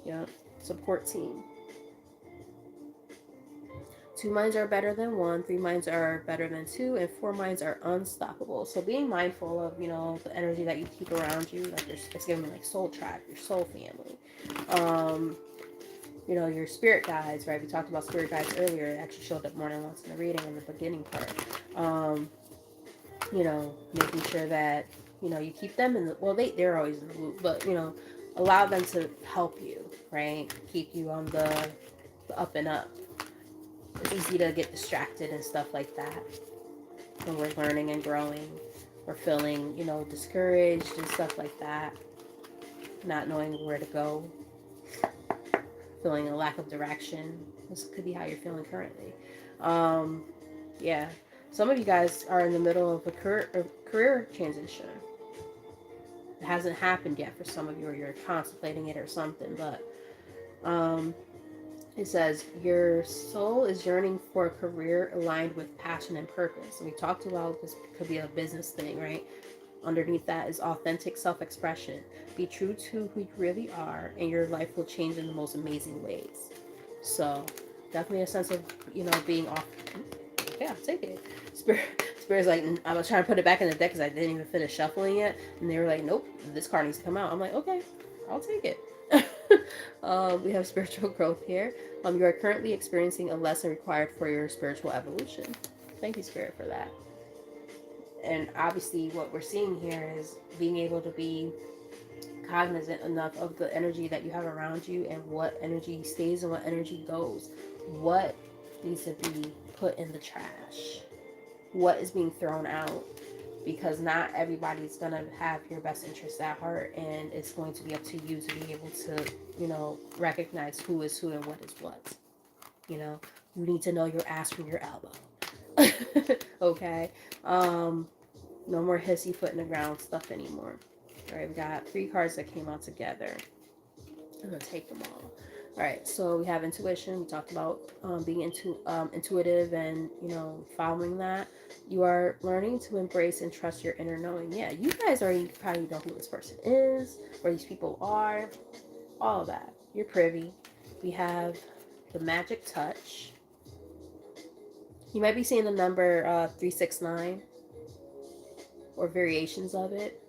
Yep. Support team. 2 minds are better than 1, 3 minds are better than 2, and 4 minds are unstoppable. So being mindful of, the energy that you keep around you, like it's giving me like soul tribe, your soul family. Your spirit guides, right? We talked about spirit guides earlier. It actually showed up more than once in the reading in the beginning part. Making sure that, you keep them in the, well, they're always in the loop, but, allow them to help you, right? Keep you on the up and up. It's easy to get distracted and stuff like that when we're learning and growing. We're feeling, discouraged and stuff like that. Not knowing where to go. Feeling a lack of direction. This could be how you're feeling currently. Yeah. Some of you guys are in the middle of a career transition. It hasn't happened yet for some of you, or you're contemplating it or something, but it says, your soul is yearning for a career aligned with passion and purpose. And we talked about this could be a business thing, right? Underneath that is authentic self-expression. Be true to who you really are, and your life will change in the most amazing ways. So, definitely a sense of, being off. Yeah, I'll take it. Spirit's like, I was trying to put it back in the deck because I didn't even finish shuffling it. And they were like, nope, this card needs to come out. I'm like, okay, I'll take it. We have spiritual growth here. You are currently experiencing a lesson required for your spiritual evolution. Thank you, Spirit, for that. And obviously what we're seeing here is being able to be cognizant enough of the energy that you have around you and what energy stays and what energy goes. What needs to be put in the trash? What is being thrown out? because not everybody's going to have your best interests at heart, and it's going to be up to you to be able to, recognize who is who and what is what. You need to know your ass from your elbow. Okay. No more hissy foot in the ground stuff anymore. All right, we got 3 cards that came out together. I'm gonna take them all. All right, so we have intuition. We talked about being intuitive and following that. You are learning to embrace and trust your inner knowing. Yeah, you guys already probably know who this person is, where these people are, all of that. You're privy. We have the magic touch. You might be seeing the number 369 or variations of it.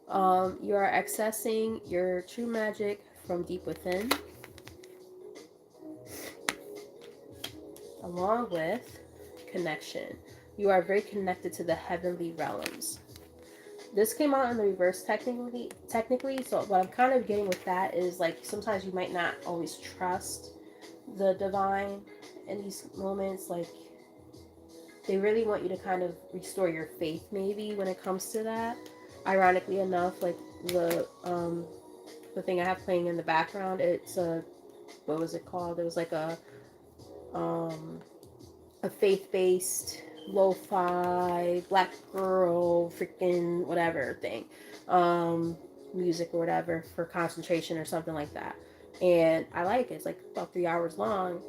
You are accessing your true magic from deep within, along with connection. You are very connected to the heavenly realms. This came out in the reverse technically, so what I'm kind of getting with that is like sometimes you might not always trust the divine in these moments. Like they really want you to kind of restore your faith maybe when it comes to that. Ironically enough, like the thing I have playing in the background, it's a, what was it called? It was like a faith-based lo-fi black girl freaking whatever thing, music or whatever for concentration or something like that. And I like it. It's like about 3 hours long,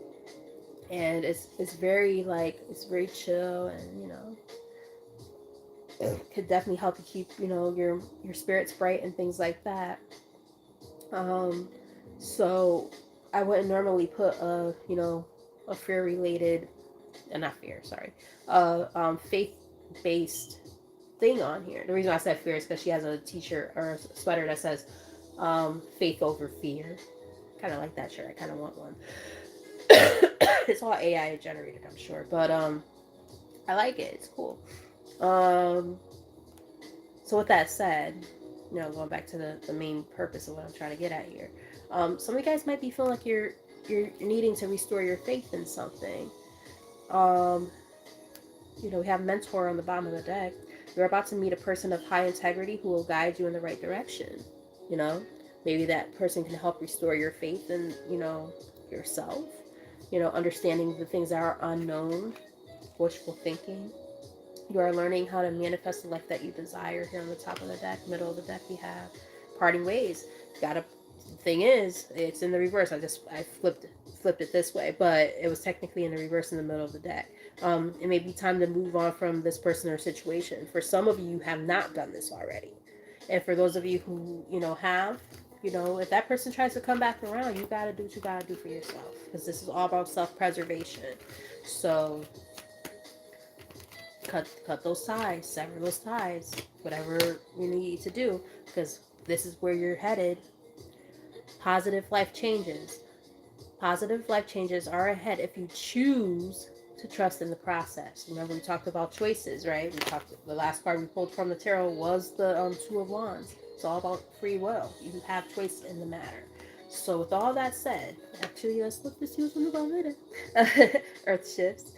and it's very like it's very chill, and could definitely help you keep your spirits bright and things like that. So I wouldn't normally put a fear related, not fear, sorry, faith based thing on here. The reason I said fear is because she has a t-shirt or a sweater that says faith over fear. Kind of like that shirt. I kind of want one. It's all AI generated, I'm sure, but I like it. It's cool. So with that said, going back to the main purpose of what I'm trying to get at here, some of you guys might be feeling like you're needing to restore your faith in something. We have mentor on the bottom of the deck. You're about to meet a person of high integrity who will guide you in the right direction. Maybe that person can help restore your faith in yourself. Understanding the things that are unknown, wishful thinking. You are learning how to manifest the life that you desire. Here on the top of the deck, middle of the deck, we have parting ways. The thing is, it's in the reverse. I flipped it this way, but it was technically in the reverse in the middle of the deck. It may be time to move on from this person or situation. For some of you have not done this already, and for those of you who have, if that person tries to come back around, you gotta do what you gotta do for yourself, because this is all about self-preservation. So cut those ties, sever those ties, whatever you need to do, because this is where you're headed. Positive life changes. Positive life changes are ahead if you choose to trust in the process. Remember, we talked about choices, right? The last card we pulled from the tarot was the Two of Wands. It's all about free will. You have choice in the matter. So with all that said, actually, let's look to see what's on the bottom. Earth shifts.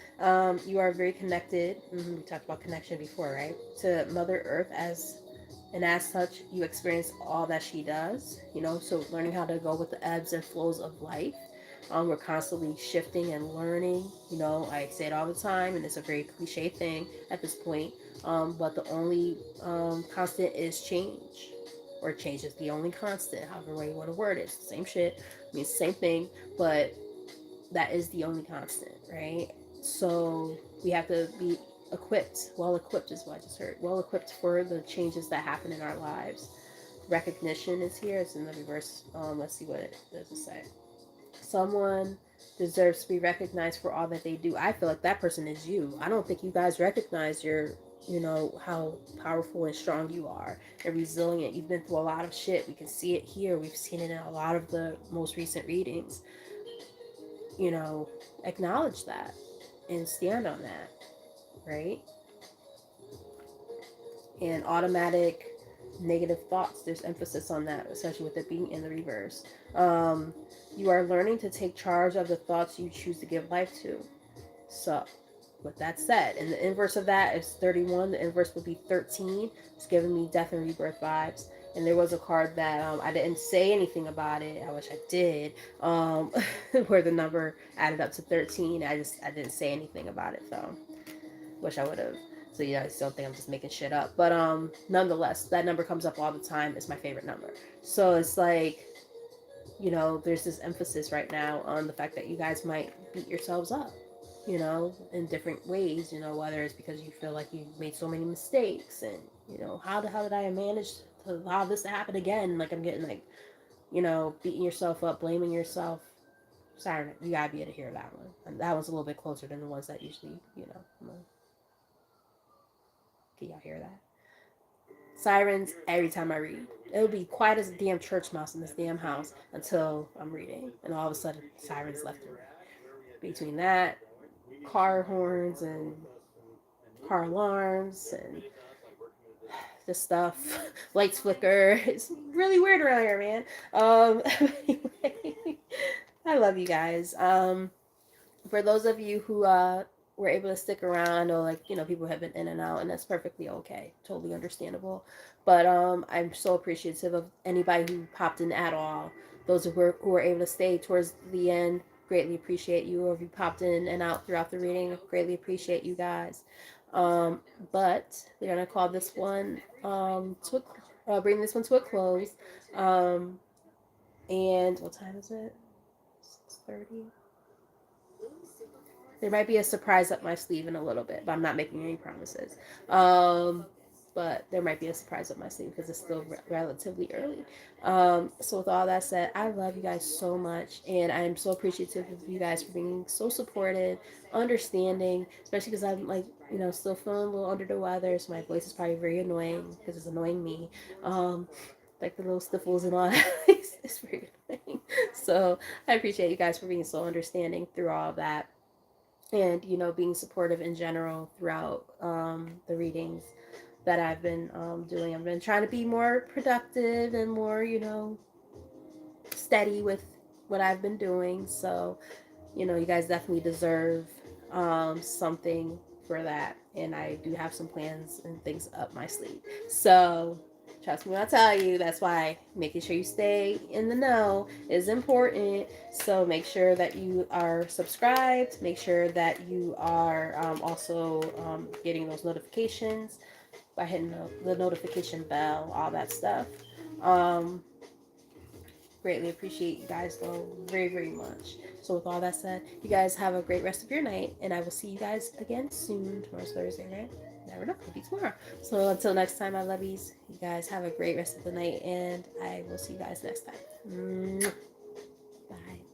You are very connected. We talked about connection before, right? To Mother Earth, and as such, you experience all that she does. So learning how to go with the ebbs and flows of life. We're constantly shifting and learning. I say it all the time, and it's a very cliche thing at this point. But the only constant is change. Or change is the only constant, however way you want to word it. It's the same shit, means the same thing, but that is the only constant, right? So we have to be well equipped is what I just heard, well equipped for the changes that happen in our lives. Recognition is here. It's in the reverse. Let's see what it does it say. Someone deserves to be recognized for all that they do. I feel like that person is you. I don't think you guys recognize how powerful and strong you are and resilient. You've been through a lot of shit. We can see it here. We've seen it in a lot of the most recent readings. Acknowledge that and stand on that, right? And automatic negative thoughts, there's emphasis on that, especially with it being in the reverse. You are learning to take charge of the thoughts you choose to give life to. So with that said, and the inverse of that is 31. The inverse would be 13. It's giving me death and rebirth vibes. And there was a card that I didn't say anything about it. I wish I did. Where the number added up to 13. I didn't say anything about it though. Wish I would have. So you guys don't think I'm just making shit up. But nonetheless, that number comes up all the time. It's my favorite number. So it's like, there's this emphasis right now on the fact that you guys might beat yourselves up, in different ways, whether it's because you feel like you made so many mistakes and, how the hell did I manage to allow this to happen again? Like I'm getting like, beating yourself up, blaming yourself. Sorry, you gotta be able to hear that one. And that one's a little bit closer than the ones that usually, can y'all hear that? Sirens every time I read. It'll be quiet as a damn church mouse in this damn house until I'm reading. And all of a sudden, sirens left and right. Between that, car horns and car alarms and this stuff, lights flicker. It's really weird around here, man. Anyway, I love you guys. For those of you who were able to stick around, I know people have been in and out, and that's perfectly okay, totally understandable. But I'm so appreciative of anybody who popped in at all. Those who were able to stay towards the end, greatly appreciate you. Or if you popped in and out throughout the reading, greatly appreciate you guys. But we're gonna call this one bring this one to a close. And what time is it? 6:30. There might be a surprise up my sleeve in a little bit, but I'm not making any promises. But there might be a surprise up my sleeve because it's still relatively early. So with all that said, I love you guys so much, and I'm so appreciative of you guys for being so supportive, understanding, especially because I'm still feeling a little under the weather, so my voice is probably very annoying because it's annoying me. Like the little sniffles and all that. It's very annoying. So I appreciate you guys for being so understanding through all of that, and being supportive in general throughout the readings that I've been doing. I've been trying to be more productive and more steady with what I've been doing. So you guys definitely deserve something for that, and I do have some plans and things up my sleeve. So trust me when I tell you, that's why making sure you stay in the know is important. So make sure that you are subscribed. Make sure that you are also getting those notifications by hitting the notification bell, all that stuff. Um, Greatly appreciate you guys though, very, very much. So with all that said, you guys have a great rest of your night, and I will see you guys again soon. Tomorrow's Thursday, right? Never know, could be tomorrow. So until next time, my lovies, you guys have a great rest of the night, and I will see you guys next time. Bye.